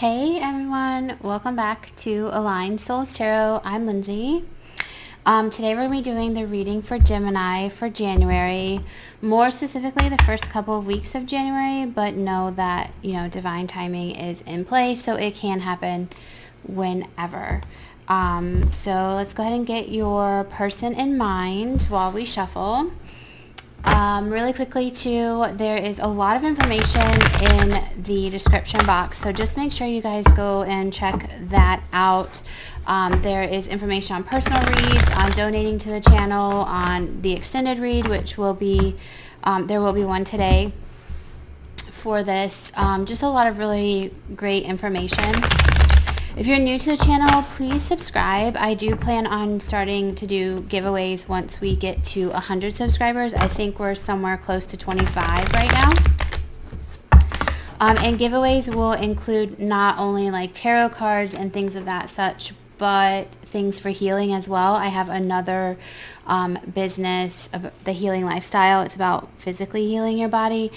Hey everyone, welcome back to Aligned Souls Tarot. I'm Lindsay. Today we're going to be doing the reading for Gemini for January, more specifically the first couple of weeks of January, but know that, divine timing is in place, so it can happen whenever. So let's go ahead and get your person in mind while we shuffle. Really quickly too, there is a lot of information in the description box, so just make sure you guys go and check that out. There is information on personal reads, on donating to the channel, on the extended read, which will be, there will be one today for this. Just a lot of really great information. If you're new to the channel, please subscribe. I do plan on starting to do giveaways once we get to 100 subscribers. I think we're somewhere close to 25 right now. And giveaways will include not only like tarot cards and things of that such, but things for healing as well. I have another business, the Healing Lifestyle. It's about physically healing your body.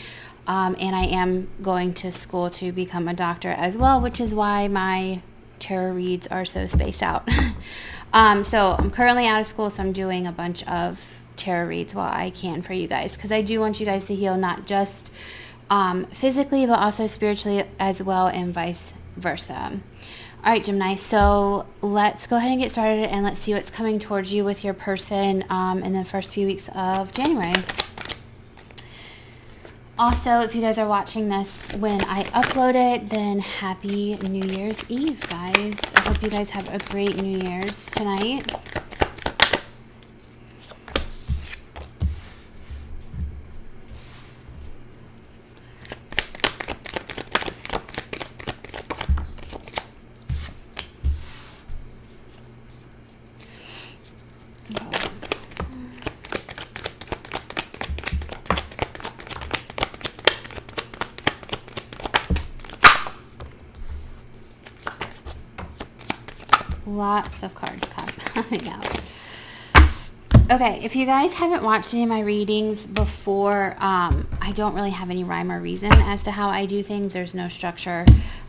And I am going to school to become a doctor as well, which is why my tarot reads are so spaced out. So I'm currently out of school, so I'm doing a bunch of tarot reads while I can for you guys, because I do want you guys to heal not just physically, but also spiritually as well, and vice versa. All right, Gemini, so let's go ahead and get started, and let's see what's coming towards you with your person in the first few weeks of January. Also, if you guys are watching this when I upload it, then happy New Year's Eve, guys. I hope you guys have a great New Year's tonight. Lots of cards coming out. Okay, if you guys haven't watched any of my readings before, I don't really have any rhyme or reason as to how I do things. There's no structure.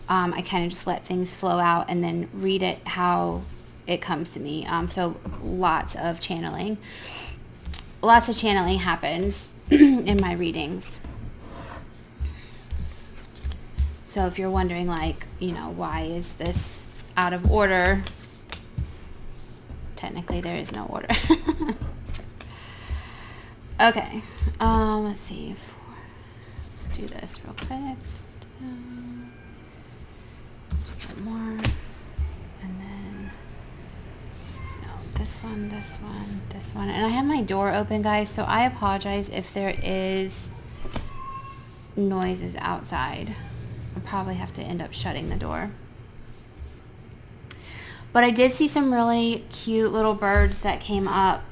I kind of just let things flow out and then read it how it comes to me. So lots of channeling. Lots of channeling happens in my readings. So if you're wondering, like, why is this out of order? Technically, there is no order. Okay. Let's see. Let's do this real quick. A bit more. And then, this one, this one, this one. And I have my door open, guys, so I apologize if there is noises outside. I'll probably have to end up shutting the door. But I did see some really cute little birds that came up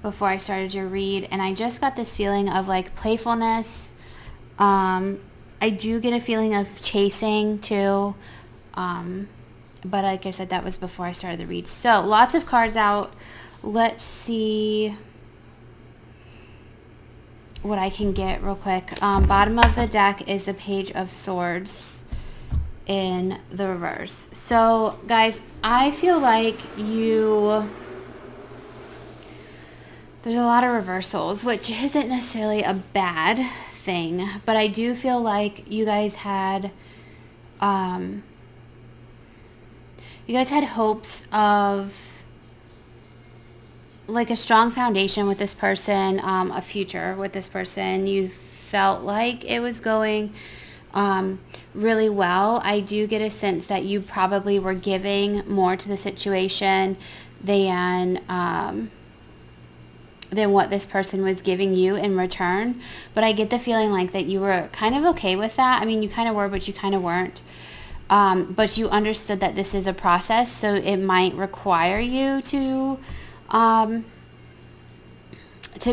before I started to read. And I just got this feeling of like playfulness. I do get a feeling of chasing too. But like I said, that was before I started the read. So lots of cards out. Let's see what I can get real quick. Bottom of the deck is the Page of Swords in the reverse. So guys, I feel like there's a lot of reversals, which isn't necessarily a bad thing, but I do feel like you guys had hopes of like a strong foundation with this person, a future with this person. You felt like it was going really well. I do get a sense that you probably were giving more to the situation than what this person was giving you in return. But I get the feeling like that you were kind of okay with that. I mean, you kind of were, but you kind of weren't. But you understood that this is a process, so it might require you to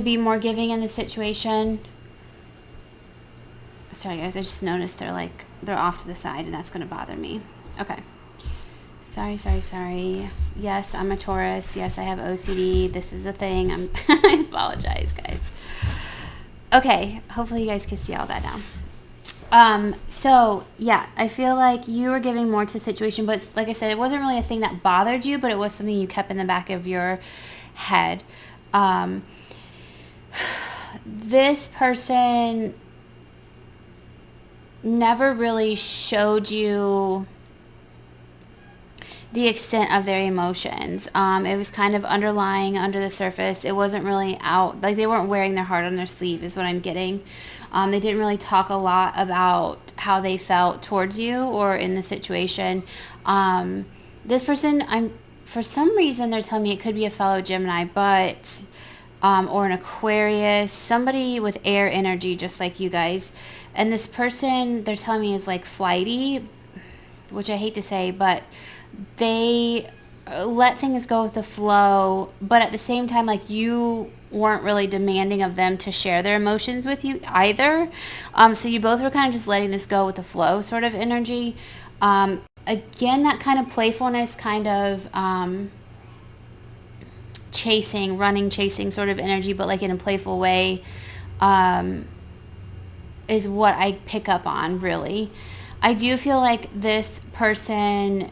be more giving in the situation. Sorry guys, I just noticed they're off to the side, and that's going to bother me. Okay. Sorry. Yes, I'm a Taurus. Yes, I have OCD. This is a thing. I apologize, guys. Okay, hopefully you guys can see all that now. So yeah, I feel like you were giving more to the situation, but like I said, it wasn't really a thing that bothered you, but it was something you kept in the back of your head. This person never really showed you the extent of their emotions. It was kind of underlying under the surface. It wasn't really out, like they weren't wearing their heart on their sleeve is what I'm getting. They didn't really talk a lot about how they felt towards you or in the situation. This person, for some reason they're telling me it could be a fellow Gemini, but or an Aquarius, somebody with air energy just like you guys. And this person, they're telling me, is like flighty, which I hate to say, but they let things go with the flow, but at the same time, like, you weren't really demanding of them to share their emotions with you either. So you both were kind of just letting this go with the flow sort of energy. Again, that kind of playfulness, kind of chasing sort of energy, but like in a playful way, is what I pick up on, really. I do feel like this person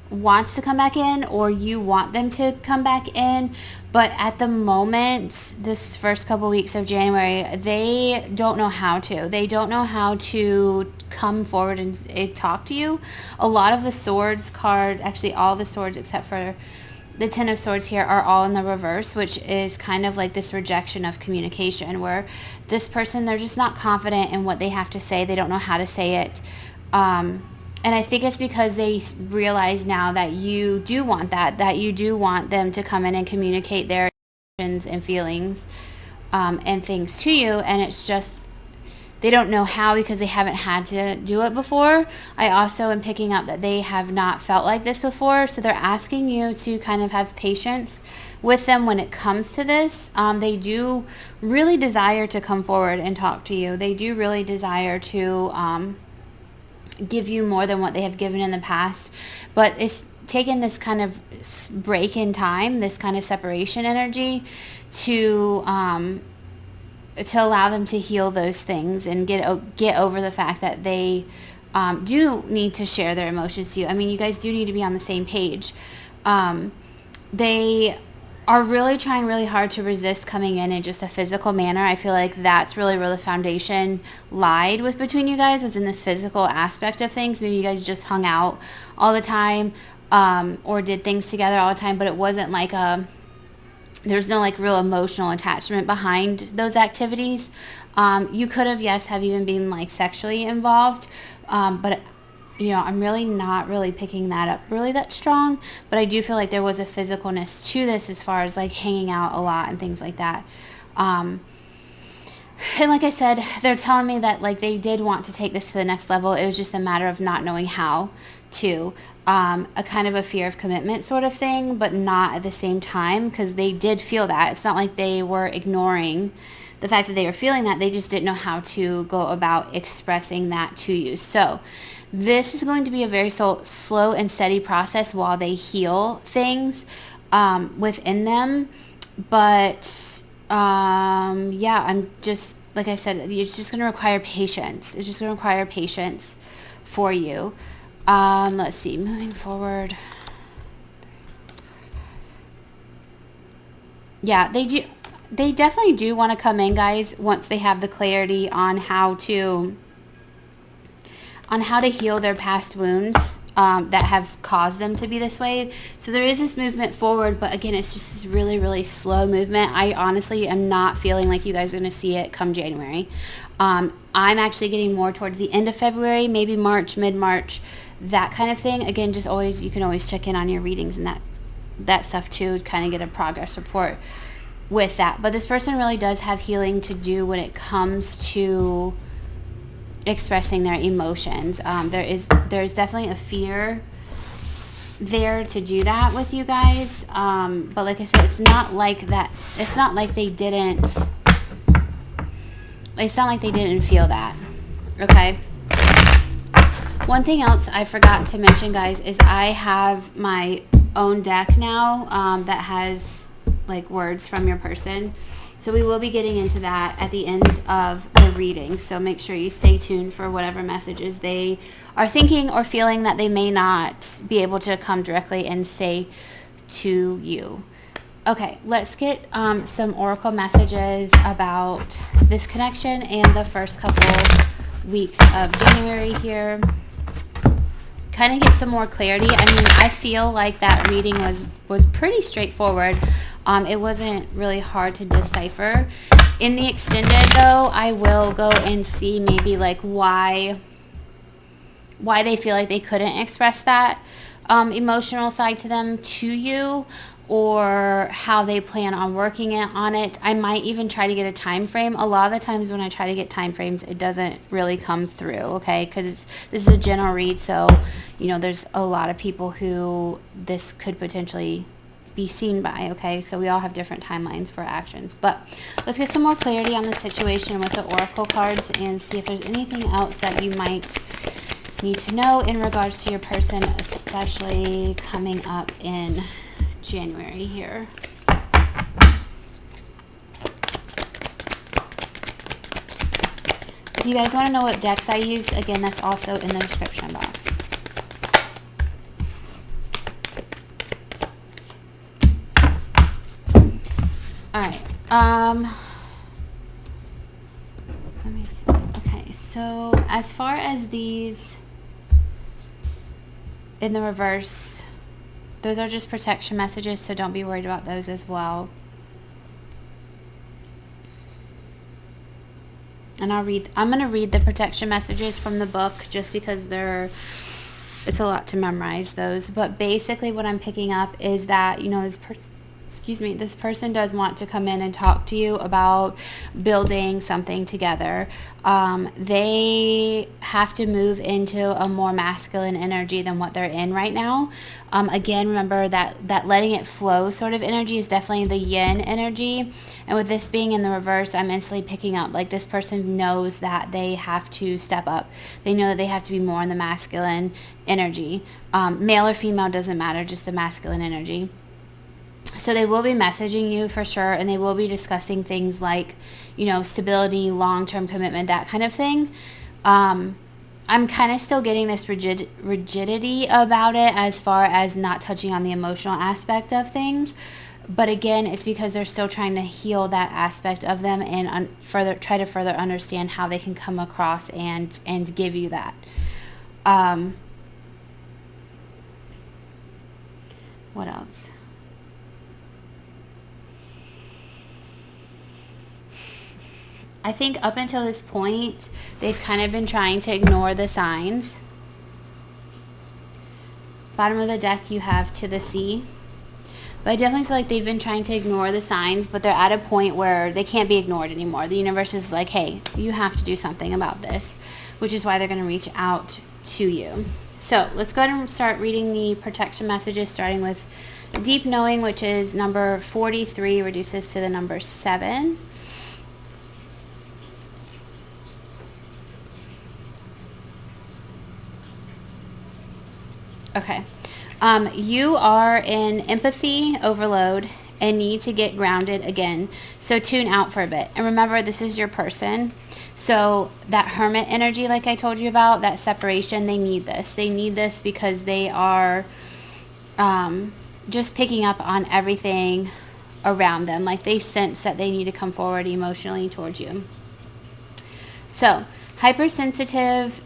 wants to come back in, or you want them to come back in, but at the moment, this first couple weeks of January, they don't know how to. They don't know how to come forward and talk to you. A lot of the swords card, actually all the swords except for the Ten of Swords here, are all in the reverse, which is kind of like this rejection of communication, where this person, they're just not confident in what they have to say. They don't know how to say it. And I think it's because they realize now that you do want that you do want them to come in and communicate their emotions and feelings and things to you. And it's just, they don't know how because they haven't had to do it before. I also am picking up that they have not felt like this before. So they're asking you to kind of have patience with them when it comes to this. They do really desire to come forward and talk to you. They do really desire to give you more than what they have given in the past, but it's taken this kind of break in time, this kind of separation energy, to allow them to heal those things and get over the fact that they do need to share their emotions to you. I mean, you guys do need to be on the same page. They are really trying really hard to resist coming in just a physical manner. I feel like that's really where the foundation lied with between you guys, was in this physical aspect of things. Maybe you guys just hung out all the time or did things together all the time, but it wasn't like there's no like real emotional attachment behind those activities. You could have, yes, have even been like sexually involved, but you know, I'm really not really picking that up really that strong, but I do feel like there was a physicalness to this as far as like hanging out a lot and things like that. And like I said, they're telling me that like they did want to take this to the next level. It was just a matter of not knowing how to, a kind of a fear of commitment sort of thing, but not at the same time, because they did feel that. It's not like they were ignoring the fact that they were feeling that. They just didn't know how to go about expressing that to you. So this is going to be a very slow and steady process while they heal things within them. But yeah, I'm just, like I said, it's just going to require patience. It's just going to require patience for you. Let's see, moving forward. Yeah, they definitely do want to come in, guys, once they have the clarity on how to heal their past wounds that have caused them to be this way. So there is this movement forward, but again, it's just this really, really slow movement. I honestly am not feeling like you guys are going to see it come January. I'm actually getting more towards the end of February, maybe March, mid-March, that kind of thing. Again, just always, you can always check in on your readings and that stuff too, to kind of get a progress report with that. But this person really does have healing to do when it comes to expressing their emotions. There's definitely a fear there to do that with you guys. But like I said, it's not like that. It's not like they didn't feel that. Okay. One thing else I forgot to mention, guys, is I have my own deck now that has like words from your person. So we will be getting into that at the end of the reading. So make sure you stay tuned for whatever messages they are thinking or feeling that they may not be able to come directly and say to you. Okay, let's get some oracle messages about this connection and the first couple weeks of January here. Kind of get some more clarity. I mean, I feel like that reading was pretty straightforward. It wasn't really hard to decipher. In the extended, though, I will go and see maybe like why they feel like they couldn't express that emotional side to them to you, or how they plan on working on it. I might even try to get a time frame. A lot of the times when I try to get time frames, it doesn't really come through, okay? Because this is a general read, so, you know, there's a lot of people who this could potentially be seen by, okay? So we all have different timelines for actions. But let's get some more clarity on the situation with the oracle cards and see if there's anything else that you might need to know in regards to your person, especially coming up in January here. If you guys want to know what decks I use, again, that's also in the description box. Alright, let me see. Okay, so as far as these in the reverse, those are just protection messages, so don't be worried about those as well. And I'm going to read the protection messages from the book just because it's a lot to memorize those. But basically what I'm picking up is that, you know, this person does want to come in and talk to you about building something together. They have to move into a more masculine energy than what they're in right now. Again, remember that letting it flow sort of energy is definitely the yin energy. And with this being in the reverse, I'm instantly picking up like this person knows that they have to step up. They know that they have to be more in the masculine energy. Male or female doesn't matter, just the masculine energy. So they will be messaging you for sure, and they will be discussing things like, you know, stability, long-term commitment, that kind of thing. I'm kind of still getting this rigidity about it as far as not touching on the emotional aspect of things. But again, it's because they're still trying to heal that aspect of them and try to further understand how they can come across and give you that. What else? I think up until this point, they've kind of been trying to ignore the signs. Bottom of the deck, you have to the sea. But I definitely feel like they've been trying to ignore the signs, but they're at a point where they can't be ignored anymore. The universe is like, hey, you have to do something about this, which is why they're going to reach out to you. So let's go ahead and start reading the protection messages, starting with deep knowing, which is number 43, reduces to the number 7. Okay. You are in empathy overload and need to get grounded again. So tune out for a bit. And remember, this is your person. So that hermit energy, like I told you about, that separation, they need this. They need this because they are just picking up on everything around them. Like they sense that they need to come forward emotionally towards you. So hypersensitive.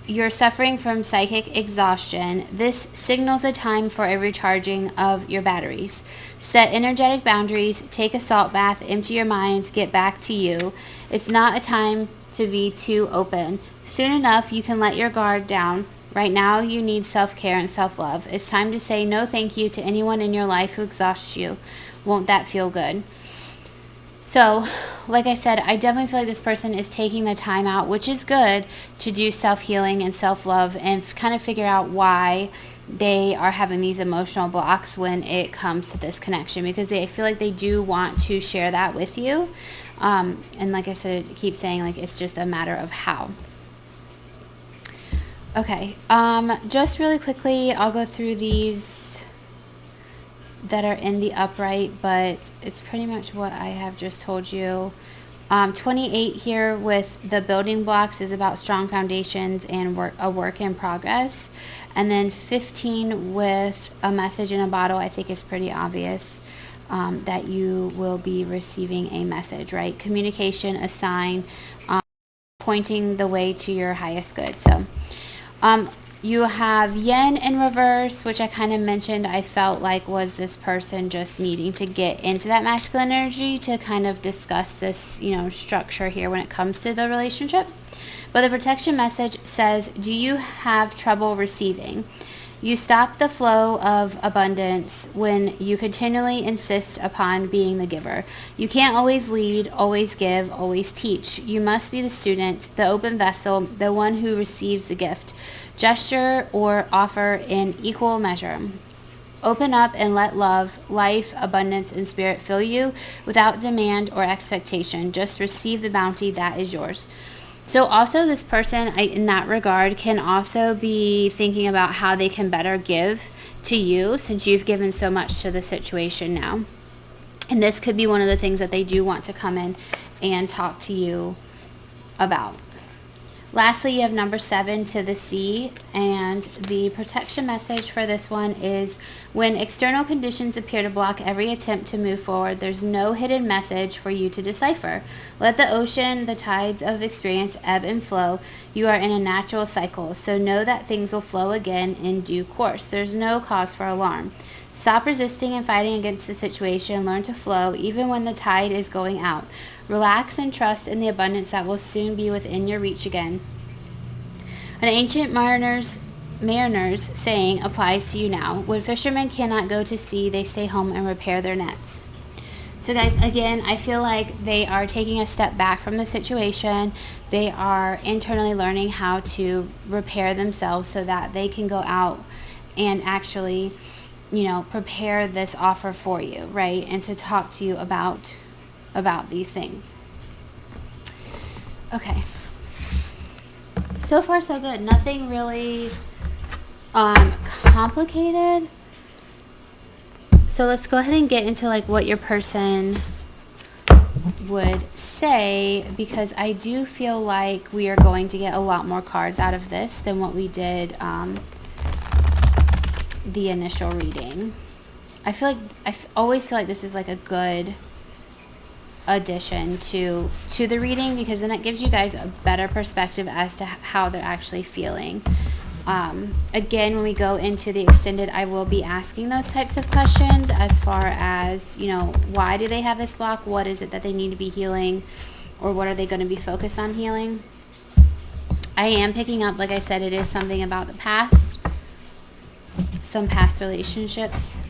You're suffering from psychic exhaustion. This signals a time for a recharging of your batteries. Set energetic boundaries, take a salt bath, empty your mind, get back to you. It's not a time to be too open. Soon enough, you can let your guard down. Right now, you need self-care and self-love. It's time to say no thank you to anyone in your life who exhausts you. Won't that feel good? So, like I said, I definitely feel like this person is taking the time out, which is good, to do self-healing and self-love and kind of figure out why they are having these emotional blocks when it comes to this connection, because they feel like they do want to share that with you. And like I said, I keep saying, like, it's just a matter of how. Okay, just really quickly, I'll go through these that are in the upright, but it's pretty much what I have just told you. 28 here with the building blocks is about strong foundations and a work in progress. And then 15 with a message in a bottle, I think is pretty obvious that you will be receiving a message, right? Communication, a sign, pointing the way to your highest good. So you have yin in reverse, which I kind of mentioned. I felt like was this person just needing to get into that masculine energy to kind of discuss this, structure here when it comes to the relationship. But the protection message says, do you have trouble receiving? You stop the flow of abundance when you continually insist upon being the giver. You can't always lead, always give, always teach. You must be the student, the open vessel, the one who receives the gift. Gesture or offer in equal measure. Open up and let love, life, abundance, and spirit fill you without demand or expectation. Just receive the bounty that is yours. So also this person, in that regard, can also be thinking about how they can better give to you since you've given so much to the situation now. And this could be one of the things that they do want to come in and talk to you about. Lastly, you have number 7 to the sea, and the protection message for this one is when external conditions appear to block every attempt to move forward, there's no hidden message for you to decipher. Let the ocean, the tides of experience ebb and flow. You are in a natural cycle, so know that things will flow again in due course. There's no cause for alarm. Stop resisting and fighting against the situation. Learn to flow even when the tide is going out. Relax and trust in the abundance that will soon be within your reach again. An ancient mariner's saying applies to you now. When fishermen cannot go to sea, they stay home and repair their nets. So guys, again, I feel like they are taking a step back from the situation. They are internally learning how to repair themselves so that they can go out and actually, prepare this offer for you, right? And to talk to you about these things. Okay. So far so good. Nothing really complicated. So let's go ahead and get into what your person would say, because I do feel like we are going to get a lot more cards out of this than what we did the initial reading. I always feel like this is a good addition to the reading, because then it gives you guys a better perspective as to how they're actually feeling. Again, when we go into the extended, I will be asking those types of questions as far as, why do they have this block? What is it that they need to be healing? Or what are they going to be focused on healing? I am picking up, like I said, it is something about the past, some past relationships,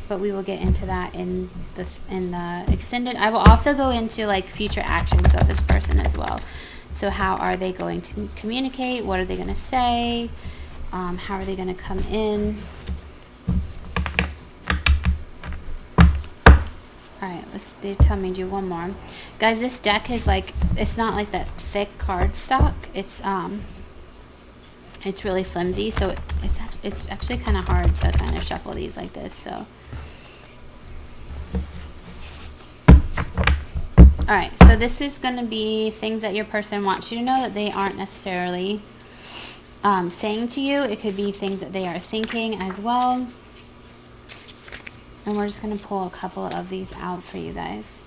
but we will get into that in the extended. I will also go into future actions of this person as well. So how are they going to communicate? What are they going to say? How are they going to come in? All right, they tell me to do one more. Guys, this deck is it's not that thick card stock. It's really flimsy, so it's actually kind of hard to kind of shuffle these like this. So, all right, so this is going to be things that your person wants you to know that they aren't necessarily saying to you. It could be things that they are thinking as well. And we're just going to pull a couple of these out for you guys.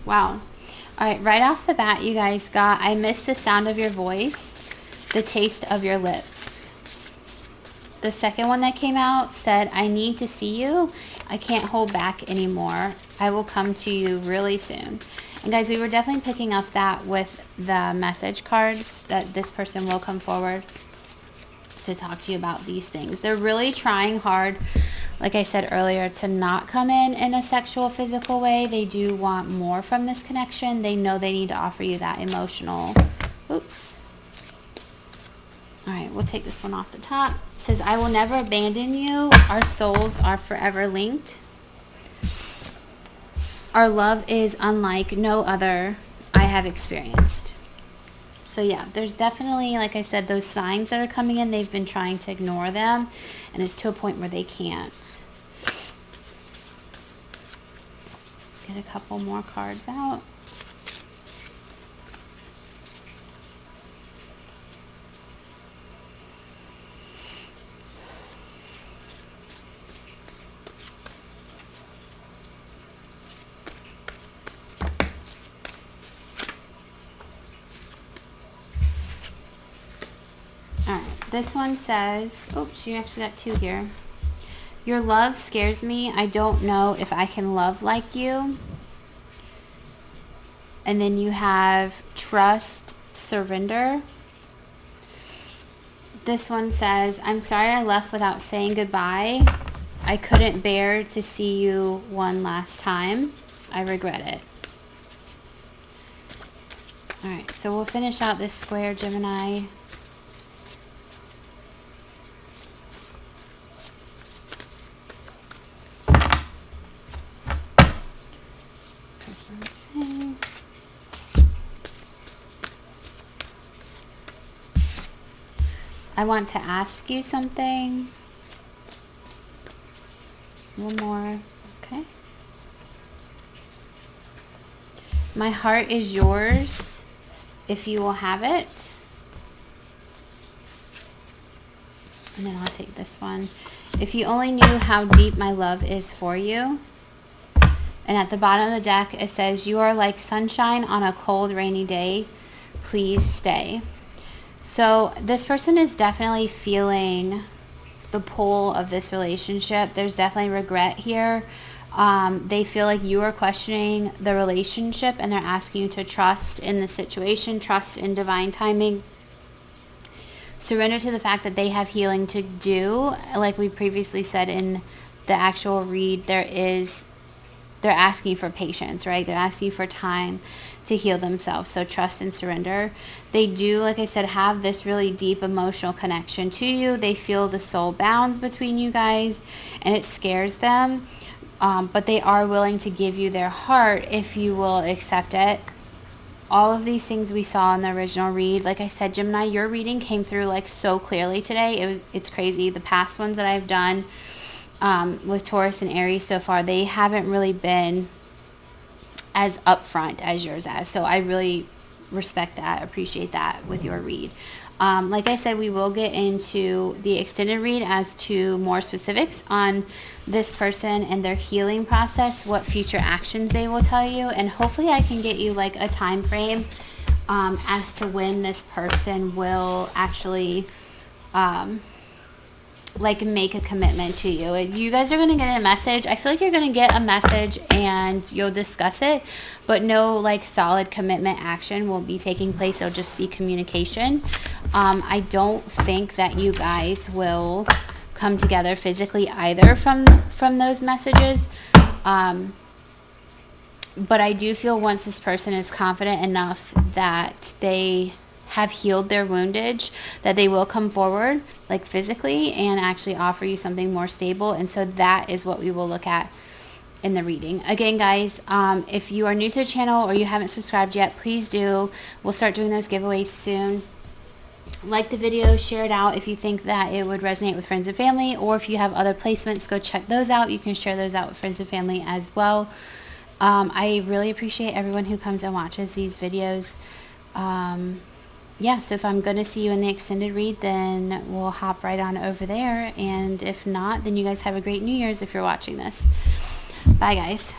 Wow. All right, right off the bat, you guys got, I miss the sound of your voice, the taste of your lips. The second one that came out said, I need to see you. I can't hold back anymore. I will come to you really soon. And guys, we were definitely picking up that with the message cards, that this person will come forward to talk to you about these things. They're really trying hard, like I said earlier, to not come in a sexual, physical way. They do want more from this connection. They know they need to offer you that emotional, All right, we'll take this one off the top. It says, I will never abandon you. Our souls are forever linked. Our love is unlike no other I have experienced. So yeah, there's definitely, like I said, those signs that are coming in, they've been trying to ignore them, and it's to a point where they can't. Let's get a couple more cards out. This one says, oops, you actually got two here. Your love scares me. I don't know if I can love like you. And then you have trust, surrender. This one says, I'm sorry I left without saying goodbye. I couldn't bear to see you one last time. I regret it. All right, so we'll finish out this square, Gemini. I want to ask you something. One more. Okay. My heart is yours if you will have it. And then I'll take this one. If you only knew how deep my love is for you. And at the bottom of the deck, it says, you are like sunshine on a cold, rainy day. Please stay. So this person is definitely feeling the pull of this relationship. There's definitely regret here. They feel like you are questioning the relationship, and they're asking you to trust in the situation, trust in divine timing. Surrender to the fact that they have healing to do. Like we previously said in the actual read, they're asking for patience, right? They're asking for time to heal themselves. So trust and surrender. They do, like I said, have this really deep emotional connection to you. They feel the soul bounds between you guys, and it scares them. But they are willing to give you their heart if you will accept it. All of these things we saw in the original read. Like I said, Gemini, your reading came through like so clearly today. It's crazy. The past ones that I've done with Taurus and Aries so far, they haven't really been as upfront as yours has. So I really respect that, appreciate that with your read. Like I said, we will get into the extended read as to more specifics on this person and their healing process, what future actions they will tell you, and hopefully I can get you like a time frame as to when this person will actually like make a commitment to you. You guys are going to get a message. I feel like you're going to get a message and you'll discuss it, but no like solid commitment action will be taking place. It'll just be communication. I don't think that you guys will come together physically either from those messages. But I do feel once this person is confident enough that they have healed their woundage, that they will come forward like physically and actually offer you something more stable. And so that is what we will look at in the reading. Again, guys, if you are new to the channel or you haven't subscribed yet, please do. We'll start doing those giveaways soon. Like the video, share it out if you think that it would resonate with friends and family, or if you have other placements, go check those out. You can share those out with friends and family as well. I really appreciate everyone who comes and watches these videos. Yeah, so if I'm going to see you in the extended read, then we'll hop right on over there. And if not, then you guys have a great New Year's if you're watching this. Bye, guys.